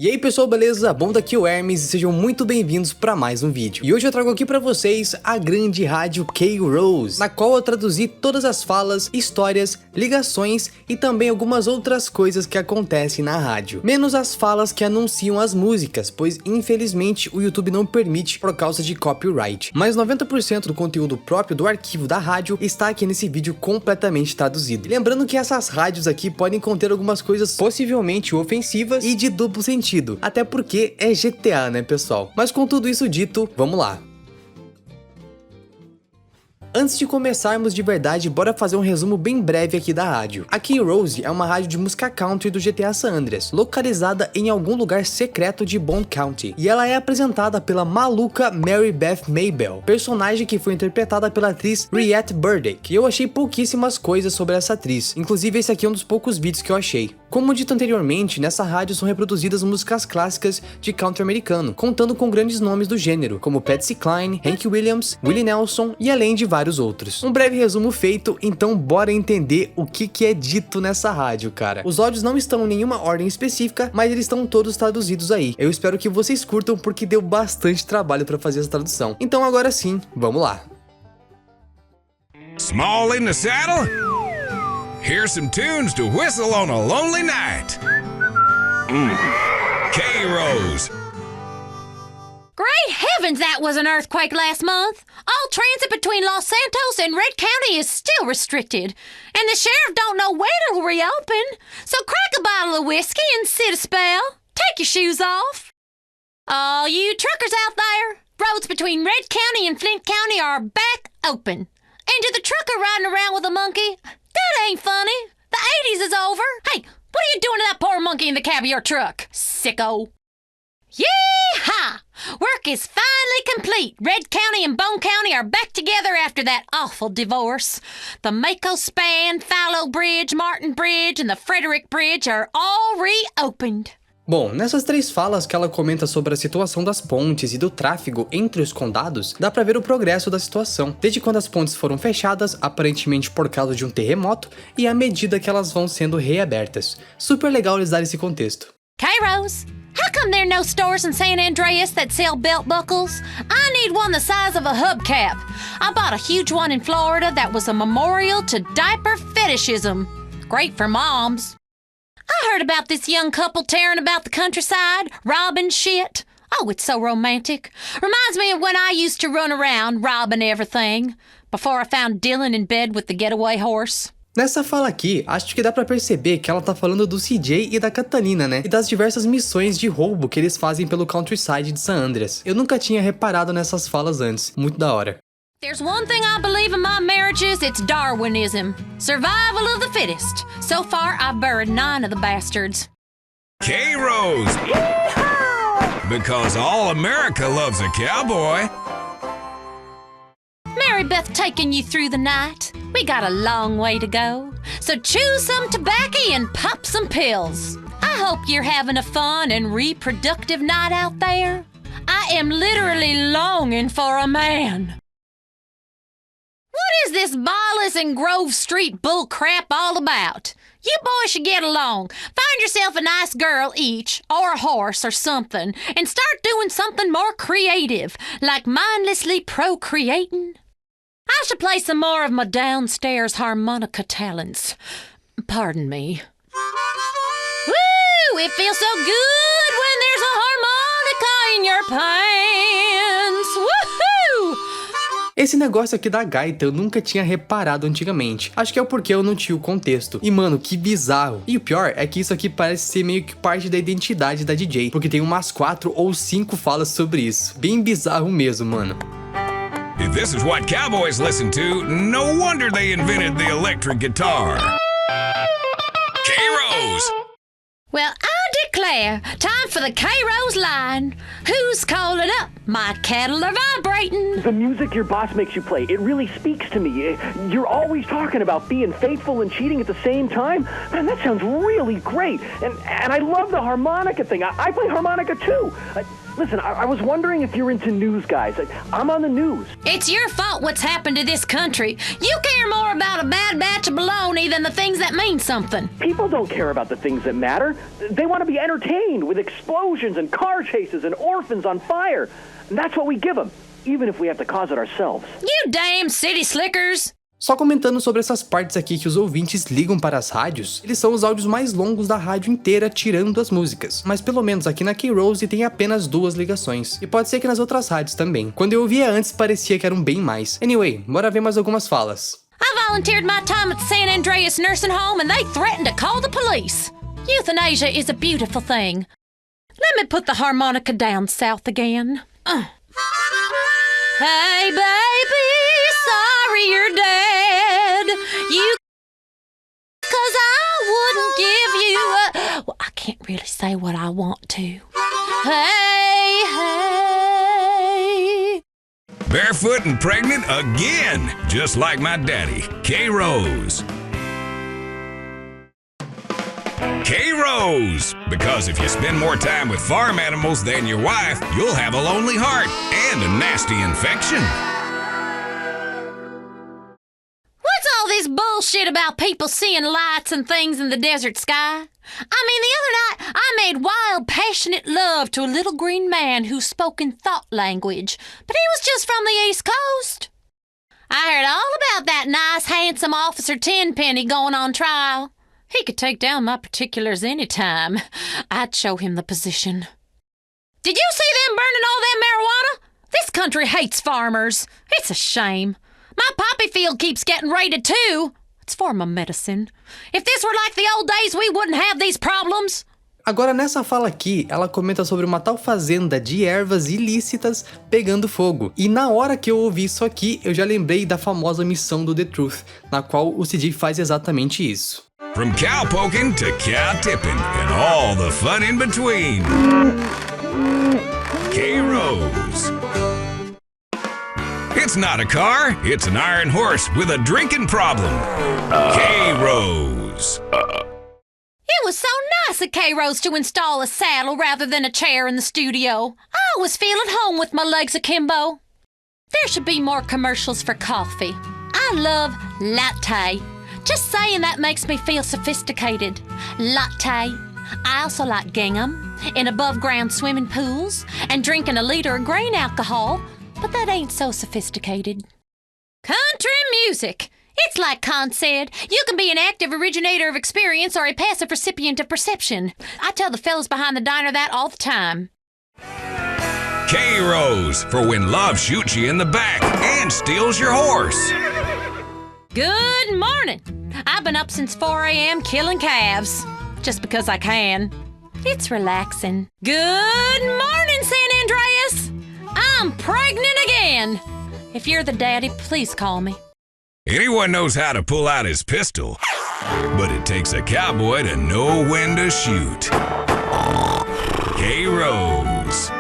E aí pessoal, beleza? Bom, daqui é o Hermes e sejam muito bem-vindos para mais um vídeo. E hoje eu trago aqui para vocês a grande rádio K-Rose, na qual eu traduzi todas as falas, histórias, ligações e também algumas outras coisas que acontecem na rádio. Menos as falas que anunciam as músicas, pois infelizmente o YouTube não permite por causa de copyright. Mas 90% do conteúdo próprio do arquivo da rádio está aqui nesse vídeo completamente traduzido. E lembrando que essas rádios aqui podem conter algumas coisas possivelmente ofensivas e de duplo sentido. Até porque é GTA, né, pessoal? Mas com tudo isso dito, vamos lá. Antes de começarmos de verdade, bora fazer um resumo bem breve aqui da rádio. A K-Rose é uma rádio de música country do GTA San Andreas, localizada em algum lugar secreto de Bond County. E ela é apresentada pela maluca Mary Beth Maybell, personagem que foi interpretada pela atriz Riette Burdick. E eu achei pouquíssimas coisas sobre essa atriz, inclusive esse aqui é um dos poucos vídeos que eu achei. Como dito anteriormente, nessa rádio são reproduzidas músicas clássicas de country americano, contando com grandes nomes do gênero, como Patsy Cline, Hank Williams, Willie Nelson e além de vários outros. Um breve resumo feito, então bora entender o que é dito nessa rádio, cara. Os áudios não estão em nenhuma ordem específica, mas eles estão todos traduzidos aí. Eu espero que vocês curtam porque deu bastante trabalho para fazer essa tradução. Então agora sim, vamos lá. Small in the saddle? Here's some tunes to whistle on a lonely night. K-Rose. Great heavens, that was an earthquake last month. All transit between Los Santos and Red County is still restricted. And the sheriff don't know when it'll reopen. So crack a bottle of whiskey and sit a spell. Take your shoes off. All you truckers out there, roads between Red County and Flint County are back open. And to the trucker riding around with a monkey, that ain't funny. The 80s is over. Hey, what are you doing to that poor monkey in the cab of your truck, sicko? Yee-haw! Work is finally complete. Red County and Bone County are back together after that awful divorce. The Mako Span, Fallow Bridge, Martin Bridge, and the Frederick Bridge are all reopened. Bom, nessas três falas que ela comenta sobre a situação das pontes e do tráfego entre os condados, dá pra ver o progresso da situação, desde quando as pontes foram fechadas, aparentemente por causa de um terremoto, e à medida que elas vão sendo reabertas. Super legal eles darem esse contexto. K-Rose, how come there are no stores in San Andreas that sell belt buckles? I need one the size of a hubcap. I bought a huge one in Florida that was a memorial to diaper fetishism. Great for moms. I heard about this young couple tearing about the countryside, robbing shit. Oh, it's so romantic. Reminds me of when I used to run around robbing everything, before I found Dylan in bed with the getaway horse. Nessa fala aqui, acho que dá pra perceber que ela tá falando do CJ e da Catalina, né? E das diversas missões de roubo que eles fazem pelo countryside de San Andreas. Eu nunca tinha reparado nessas falas antes. Muito da hora. There's one thing I believe in my marriages, it's Darwinism. Survival of the fittest. So far, I've buried 9 of the bastards. K-Rose. Because all America loves a cowboy. Mary Beth taking you through the night. We got a long way to go. So chew some tobacco and pop some pills. I hope you're having a fun and reproductive night out there. I am literally longing for a man. What is this Ballas and Grove Street bull crap all about? You boys should get along. Find yourself a nice girl each, or a horse or something, and start doing something more creative, like mindlessly procreating. I should play some more of my downstairs harmonica talents. Pardon me. Woo! It feels so good when there's a harmonica in your pants. Woohoo! Esse negócio aqui da gaita eu nunca tinha reparado antigamente. Acho que é porque eu não tinha o contexto. E mano, que bizarro. E o pior é que isso aqui parece ser meio que parte da identidade da DJ, porque tem umas 4 ou 5 falas sobre isso. Bem bizarro mesmo, mano. If this is what cowboys listen to, no wonder they invented the electric guitar. K-Rose. Well, I declare, time for the K-Rose line. Who's calling up? My cattle are vibrating. The music your boss makes you play, it really speaks to me. You're always talking about being faithful and cheating at the same time. Man, that sounds really great. And I love the harmonica thing. I play harmonica too. Listen, I was wondering if you're into news, guys. I'm on the news. It's your fault what's happened to this country. You care more about a bad batch of baloney than the things that mean something. People don't care about the things that matter. They want to be entertained with explosions and car chases and orphans on fire. And that's what we give them, even if we have to cause it ourselves. You damn city slickers! Só comentando sobre essas partes aqui que os ouvintes ligam para as rádios, eles são os áudios mais longos da rádio inteira tirando as músicas, mas pelo menos aqui na K-Rose tem apenas 2 ligações, e pode ser que nas outras rádios também. Quando eu ouvia antes parecia que eram bem mais. Anyway, bora ver mais algumas falas. I volunteered my time at the San Andreas nursing home and they threatened to call the police. Euthanasia is a beautiful thing. Let me put the harmonica down south again. Hey baby, sorry you're dead. You, 'cause I wouldn't give you a, well, I can't really say what I want to. Hey, hey. Barefoot and pregnant again, just like my daddy, K-Rose. K-Rose! Because if you spend more time with farm animals than your wife, you'll have a lonely heart and a nasty infection. What's all this bullshit about people seeing lights and things in the desert sky? I mean, the other night, I made wild, passionate love to a little green man who spoke in thought language, but he was just from the East Coast. I heard all about that nice, handsome Officer Tenpenny going on trial. He could take down my particulars any time. I'd show him the position. Did you see them burning all that marijuana? This country hates farmers. It's a shame. My poppy field keeps getting raided too. It's for my medicine. If this were like the old days, we wouldn't have these problems. Agora nessa fala aqui, ela comenta sobre uma tal fazenda de ervas ilícitas pegando fogo. E na hora que eu ouvi isso aqui, eu já lembrei da famosa missão do The Truth, na qual o CJ faz exatamente isso. From cow poking to cow tipping and all the fun in between. K-Rose. It's not a car, it's an iron horse with a drinking problem. K-Rose. It was so nice of K-Rose to install a saddle rather than a chair in the studio. I was feeling home with my legs akimbo. There should be more commercials for coffee. I love latte. Just saying that makes me feel sophisticated. Latte. I also like gingham in above-ground swimming pools and drinking a liter of grain alcohol, but that ain't so sophisticated. Country music. It's like Khan said, you can be an active originator of experience or a passive recipient of perception. I tell the fellas behind the diner that all the time. K-Rose, for when love shoots you in the back and steals your horse. Good morning. I've been up since 4 a.m. killing calves, just because I can. It's relaxing. Good morning, San Andreas. I'm pregnant again. If you're the daddy, please call me. Anyone knows how to pull out his pistol, but it takes a cowboy to know when to shoot. K-Rose.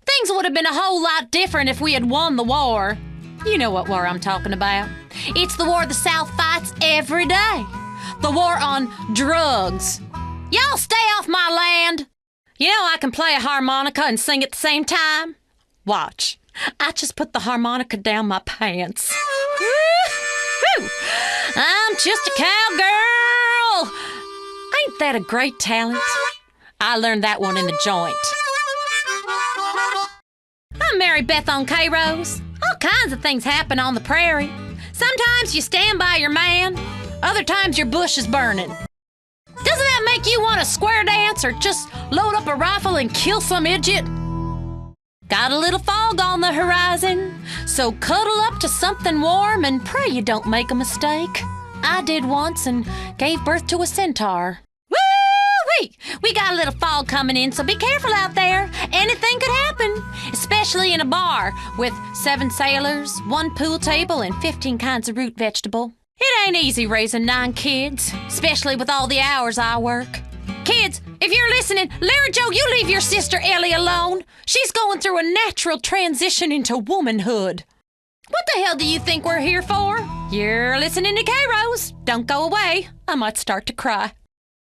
Things would have been a whole lot different if we had won the war. You know what war I'm talking about. It's the war the South fights every day. The war on drugs. Y'all stay off my land. You know I can play a harmonica and sing at the same time. Watch. I just put the harmonica down my pants. Woo-hoo! I'm just a cowgirl. Ain't that a great talent? I learned that one in the joint. I'm Mary Beth on K-Rose. All kinds of things happen on the prairie. Sometimes you stand by your man, other times your bush is burning. Doesn't that make you want to square dance or just load up a rifle and kill some idiot? Got a little fog on the horizon, so cuddle up to something warm and pray you don't make a mistake. I did once and gave birth to a centaur. Woo-wee! We got a little fog coming in, so be careful out there. Anything could happen, especially in a bar with 7 sailors, 1 pool table, and 15 kinds of root vegetable. It ain't easy raising 9 kids, especially with all the hours I work. Kids, if you're listening, Larry Joe, you leave your sister Ellie alone. She's going through a natural transition into womanhood. What the hell do you think we're here for? You're listening to K-Rose. Don't go away. I might start to cry.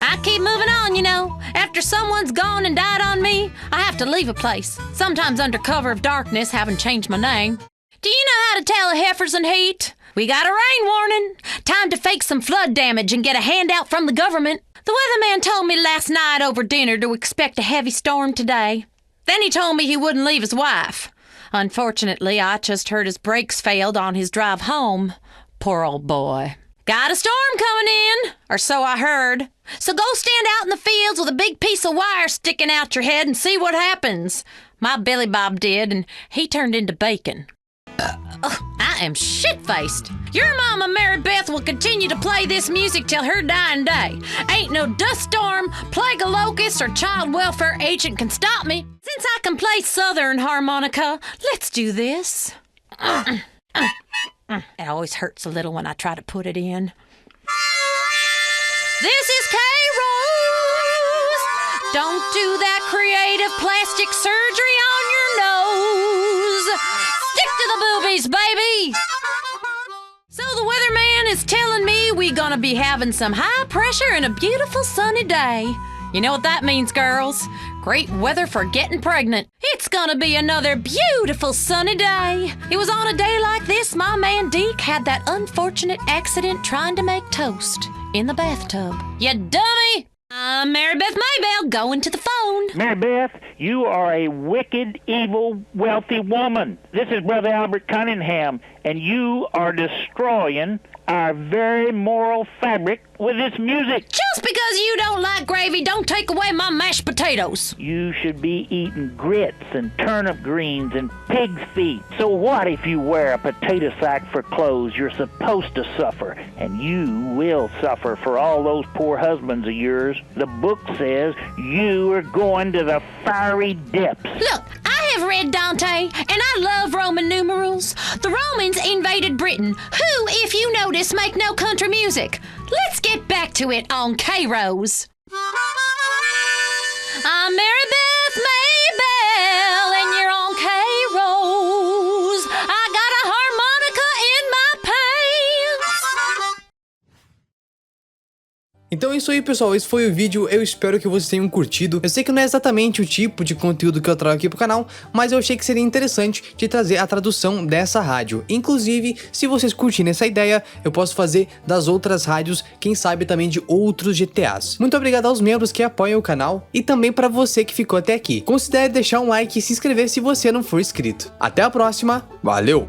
I keep moving on, you know. After after someone's gone and died on me, I have to leave a place, sometimes under cover of darkness, having changed my name. Do you know how to tell a heifer's in heat? We got a rain warning. Time to fake some flood damage and get a handout from the government. The weatherman told me last night over dinner to expect a heavy storm today. Then he told me he wouldn't leave his wife. Unfortunately, I just heard his brakes failed on his drive home. Poor old boy. Got a storm coming in, or so I heard. So go stand out in the fields with a big piece of wire sticking out your head and see what happens. My Billy Bob did, and he turned into bacon. I am shit-faced. Your mama, Mary Beth, will continue to play this music till her dying day. Ain't no dust storm, plague of locusts, or child welfare agent can stop me. Since I can play Southern harmonica, let's do this. It always hurts a little when I try to put it in. This is K-Rose. Don't do that creative plastic surgery on your nose. Stick to the boobies, baby. So the weatherman is telling me we gonna be having some high pressure and a beautiful sunny day. You know what that means, girls? Great weather for getting pregnant. It's gonna be another beautiful sunny day. It was on a day like this my man Deke had that unfortunate accident trying to make toast in the bathtub. You dummy! I'm Mary Beth Maybell, going to the phone. Mary Beth, you are a wicked, evil, wealthy woman. This is Brother Albert Cunningham, and you are destroying our very moral fabric with this music. Just because you don't like gravy, don't take away my mashed potatoes. You should be eating grits and turnip greens and pig's feet. So what if you wear a potato sack for clothes? You're supposed to suffer, and you will suffer for all those poor husbands of yours. The book says you are going to the fiery depths. Look, I have read Dante, and I love Roman numerals. The Romans invaded Britain, who, if you notice, make no country music. Let's get back to it on K-Rose. I'm Mary Beth Maybell, and you're on K-Rose. I got a harmonica in my pants. Então é isso aí, pessoal, esse foi o vídeo, eu espero que vocês tenham curtido. Eu sei que não é exatamente o tipo de conteúdo que eu trago aqui pro canal, mas eu achei que seria interessante de trazer a tradução dessa rádio. Inclusive, se vocês curtirem essa ideia, eu posso fazer das outras rádios, quem sabe também de outros GTAs. Muito obrigado aos membros que apoiam o canal e também para você que ficou até aqui. Considere deixar um like e se inscrever se você não for inscrito. Até a próxima, valeu!